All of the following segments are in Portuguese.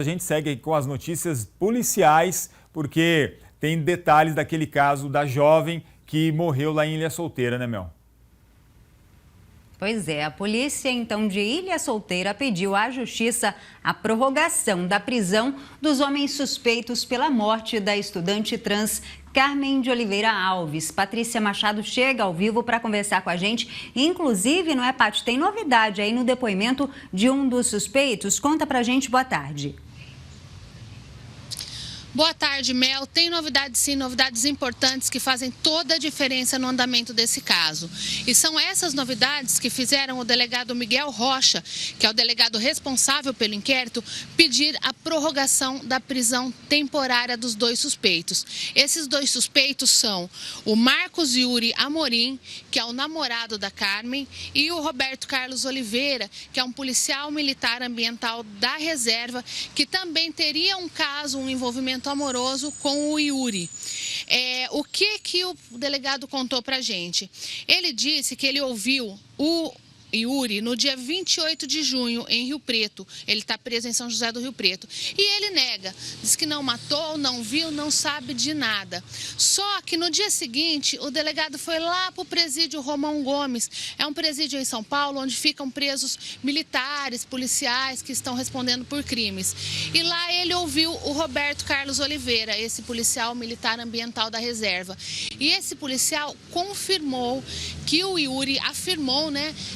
A gente segue com as notícias policiais, porque tem detalhes daquele caso da jovem que morreu lá em Ilha Solteira, né, Mel? Pois é, a polícia então de Ilha Solteira pediu à justiça a prorrogação da prisão dos homens suspeitos pela morte da estudante trans Carmen de Oliveira Alves. Patrícia Machado chega ao vivo para conversar com a gente. Inclusive, não é, Paty, tem novidade aí no depoimento de um dos suspeitos. Conta pra gente, boa tarde. Boa tarde, Mel. Tem novidades sim, novidades importantes que fazem toda a diferença no andamento desse caso. E são essas novidades que fizeram o delegado Miguel Rocha, que é o delegado responsável pelo inquérito, pedir a prorrogação da prisão temporária dos dois suspeitos. Esses dois suspeitos são o Marcos Yuri Amorim, que é o namorado da Carmen, e o Roberto Carlos Oliveira, que é um policial militar ambiental da reserva, que também teria um caso, um envolvimento amoroso com o Yuri. O que o delegado contou pra gente? Ele disse que ele ouviu o Yuri no dia 28 de junho, em Rio Preto. Ele está preso em São José do Rio Preto. E ele nega, diz que não matou, não viu, não sabe de nada. Só que no dia seguinte, o delegado foi lá para o presídio Romão Gomes. É um presídio em São Paulo, onde ficam presos militares, policiais que estão respondendo por crimes. E lá ele ouviu o Roberto Carlos Oliveira, esse policial militar ambiental da reserva. E esse policial confirmou que o Yuri, afirmou,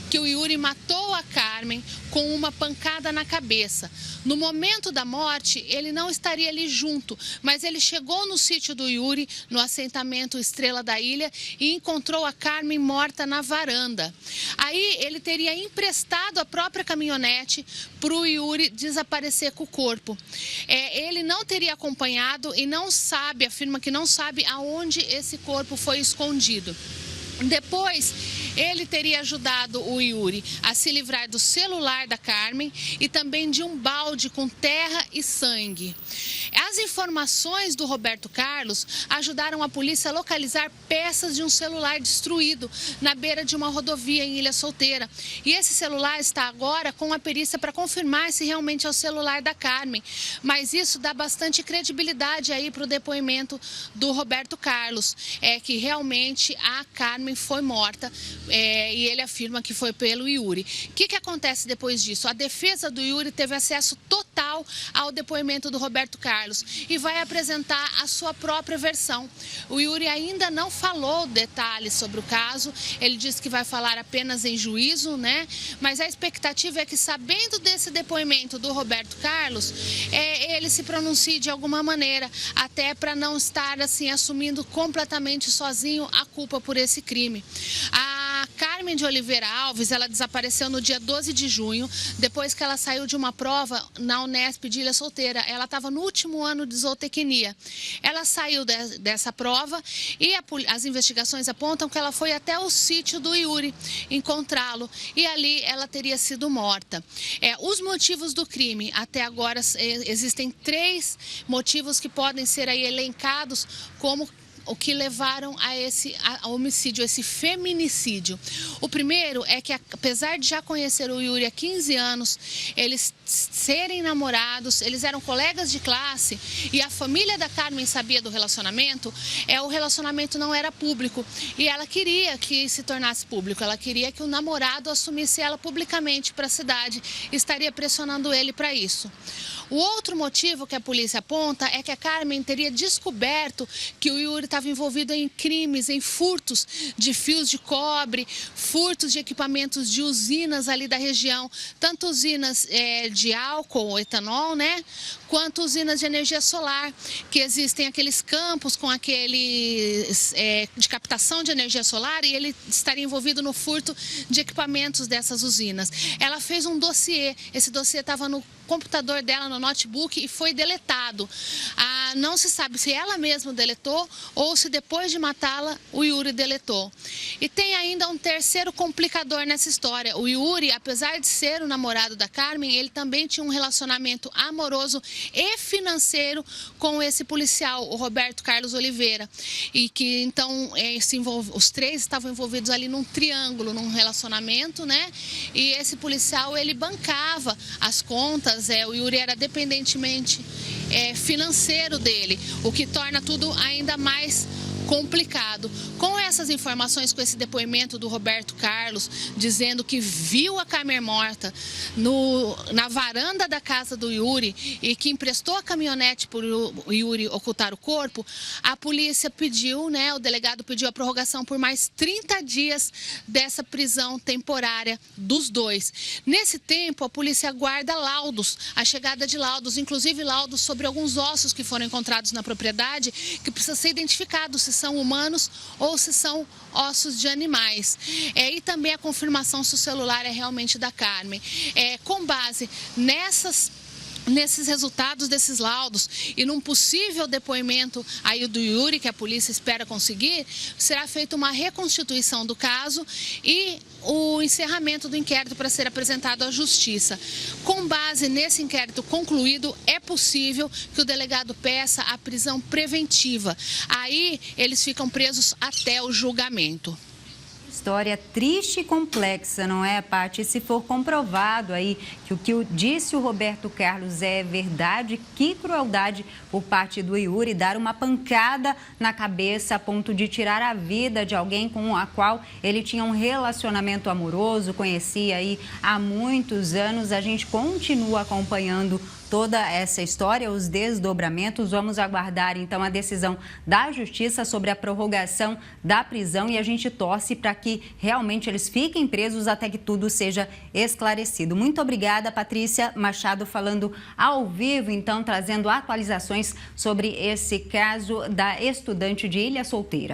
que o Yuri matou a Carmen com uma pancada na cabeça. No momento da morte, ele não estaria ali junto, mas ele chegou no sítio do Yuri, no assentamento Estrela da Ilha, e encontrou a Carmen morta na varanda. Aí ele teria emprestado a própria caminhonete para o Yuri desaparecer com o corpo. Ele não teria acompanhado e não sabe, afirma que não sabe aonde esse corpo foi escondido. Depois, ele teria ajudado o Yuri a se livrar do celular da Carmen e também de um balde com terra e sangue. As informações do Roberto Carlos ajudaram a polícia a localizar peças de um celular destruído na beira de uma rodovia em Ilha Solteira. E esse celular está agora com a perícia para confirmar se realmente é o celular da Carmen. Mas isso dá bastante credibilidade aí para o depoimento do Roberto Carlos, que realmente a Carmen foi morta. E ele afirma que foi pelo Yuri. O que acontece depois disso? A defesa do Yuri teve acesso total ao depoimento do Roberto Carlos e vai apresentar a sua própria versão. O Yuri ainda não falou detalhes sobre o caso, ele disse que vai falar apenas em juízo, Mas a expectativa é que, sabendo desse depoimento do Roberto Carlos, ele se pronuncie de alguma maneira, até para não estar assim assumindo completamente sozinho a culpa por esse crime. A Carmen de Oliveira Alves, ela desapareceu no dia 12 de junho, depois que ela saiu de uma prova na Unesp de Ilha Solteira. Ela estava no último ano de zootecnia. Ela saiu dessa prova e as investigações apontam que ela foi até o sítio do Yuri encontrá-lo e ali ela teria sido morta. Os motivos do crime, até agora existem 3 motivos que podem ser aí elencados como o que levaram a esse homicídio, esse feminicídio. O primeiro é que, apesar de já conhecer o Yuri há 15 anos, eles serem namorados, eles eram colegas de classe e a família da Carmen sabia do relacionamento, o relacionamento não era público e ela queria que se tornasse público, ela queria que o namorado assumisse ela publicamente para a cidade, estaria pressionando ele para isso. O outro motivo que a polícia aponta é que a Carmen teria descoberto que o Yuri estava envolvido em crimes, em furtos de fios de cobre, furtos de equipamentos de usinas ali da região, tanto usinas de álcool, etanol, quanto usinas de energia solar, que existem aqueles campos com aqueles de captação de energia solar e ele estaria envolvido no furto de equipamentos dessas usinas. Ela fez um dossiê, esse dossiê estava no computador dela, no notebook, e foi deletado. A Não se sabe se ela mesma deletou ou se depois de matá-la o Yuri deletou. E tem ainda um terceiro complicador nessa história. O Yuri, apesar de ser o namorado da Carmen, ele também tinha um relacionamento amoroso e financeiro com esse policial, o Roberto Carlos Oliveira. E que então os três estavam envolvidos ali num triângulo, num relacionamento, né? E esse policial, ele bancava as contas, o Yuri era dependentemente financeiro dele, o que torna tudo ainda mais complicado. Com essas informações, com esse depoimento do Roberto Carlos, dizendo que viu a Carmen morta na varanda da casa do Yuri e que emprestou a caminhonete para o Yuri ocultar o corpo, a polícia pediu, o delegado pediu a prorrogação por mais 30 dias dessa prisão temporária dos dois. Nesse tempo, a polícia aguarda laudos, a chegada de laudos, inclusive laudos sobre alguns ossos que foram encontrados na propriedade, que precisa ser identificado se são humanos ou se são ossos de animais. E também a confirmação se o celular é realmente da Carmen. Com base nesses resultados desses laudos e num possível depoimento aí do Yuri, que a polícia espera conseguir, será feita uma reconstituição do caso e o encerramento do inquérito para ser apresentado à Justiça. Com base nesse inquérito concluído, é possível que o delegado peça a prisão preventiva. Aí eles ficam presos até o julgamento. História triste e complexa, não é, Paty? Se for comprovado aí que o que disse o Roberto Carlos é verdade, que crueldade por parte do Yuri dar uma pancada na cabeça a ponto de tirar a vida de alguém com a qual ele tinha um relacionamento amoroso, conhecia aí há muitos anos. A gente continua acompanhando toda essa história, os desdobramentos. Vamos aguardar, então, a decisão da Justiça sobre a prorrogação da prisão e a gente torce para que realmente eles fiquem presos até que tudo seja esclarecido. Muito obrigada, Patrícia Machado, falando ao vivo, então, trazendo atualizações sobre esse caso da estudante de Ilha Solteira.